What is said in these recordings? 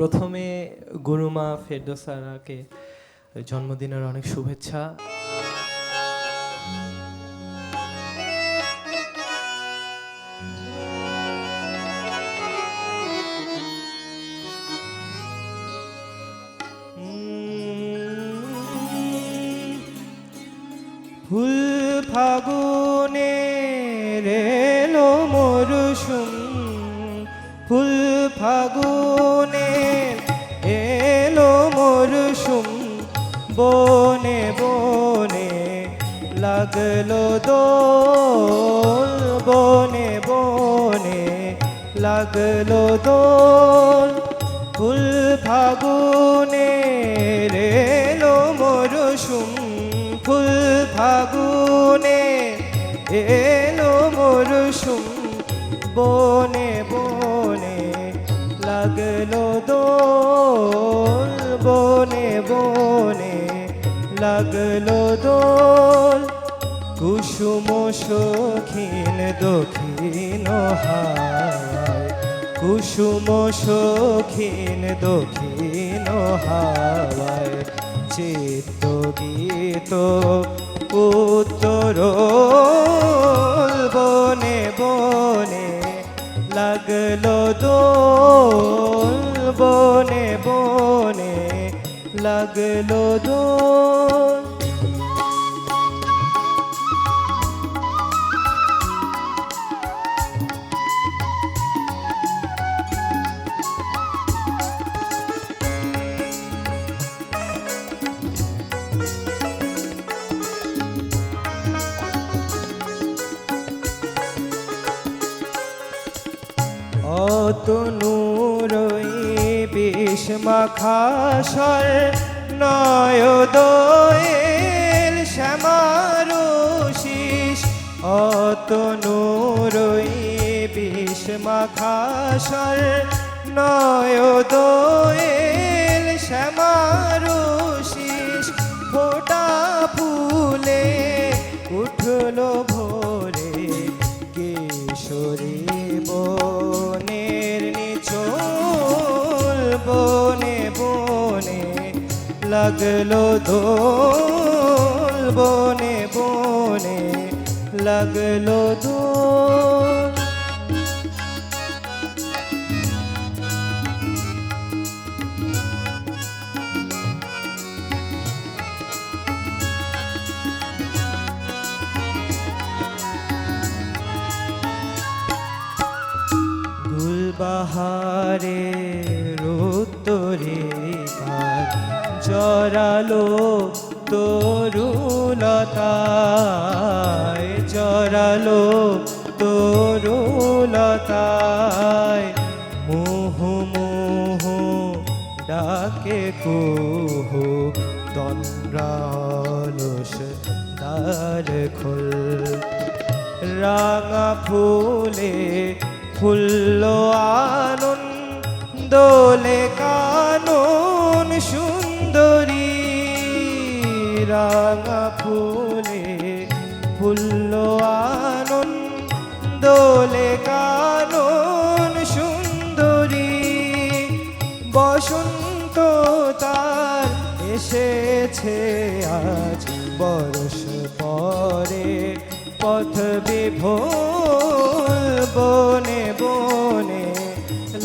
প্রথমে গুরুমা ফেরদৌসারাকে জন্মদিনের অনেক শুভেচ্ছা। ফুল ফাগুনে রেলো মরশুম, ফুল ফাগুনে এলো মরশুম, বনে বনে লাগলো দোল, বনে বনে লাগলো দোল। ফুল ফাগুনে এলো মরশুম, ফুল ফাগুনে এলো মরশুম, বনে বনে লাগলো দোল, বনে বনে লাগলো দোল। কুসুম সখিন দক্ষিণ হাওয়ায়, কুসুম সখিন দক্ষিণ হাওয়ায়, চিত্ত গীত উত্তর বনে বনে লাগলো দোল, বনে বনে লাগলো দোল। অতনুরই বিষ মাখা স্বর নয় দোয়েল শ্যামারশিস, অতনুরই বিষ মাখা স্বর নয় দোয়েল শ্যামারশিস। ফোটা ফুলে উঠলো ভোরে কিশোরী বনের নিচোল, বনে বনে লাগলো দোল, বনে বনে লাগলো দোল। গুলবাহারে উত্তরিকার জরালো তরুলতায়, জরালো তরুলতায়। মুহু মুহু ডাকে কুহু তন্দ্রালস দ্বার খোল। রাঙা ফুলে ফুল্লো আনন্দ দোলে কানন সুন্দরী, রাঙা ফুলে ফুল্লো আনন্দ দোলে কানন সুন্দরী। বসন্ত তার এসেছে আজ বরষ পরে পথ বিভোর, বনে বনে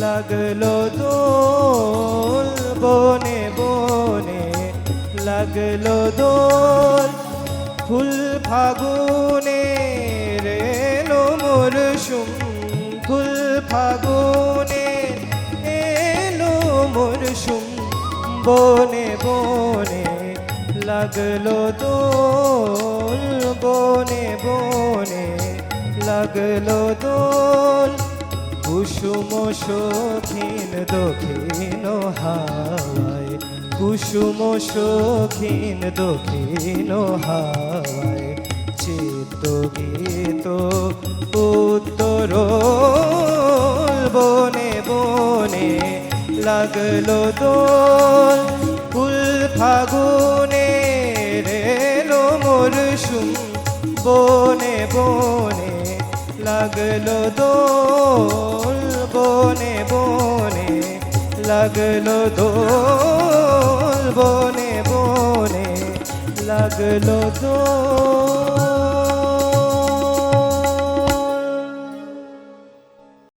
লাগলো দোল, বনে বনে লাগলো দোল। ফুল ফাগুনে এলো মরশুম, ফুল ফাগুনে এলো মরশুম, বনে বনে লাগলো দোল, বনে বনে লাগলো দোল। কুসুম সখিন দক্ষিণ হাওয়ায়, কুসুম সখিন দক্ষিণ হাওয়ায়, চিত্ত গীত উত্তর বনে বনে লাগলো দোল। ফুল ফাগুনে এলো মরশুম, বনে বনে লাগলো দোল, বনে বনে লাগলো দোল বনে বনে লাগলো দোল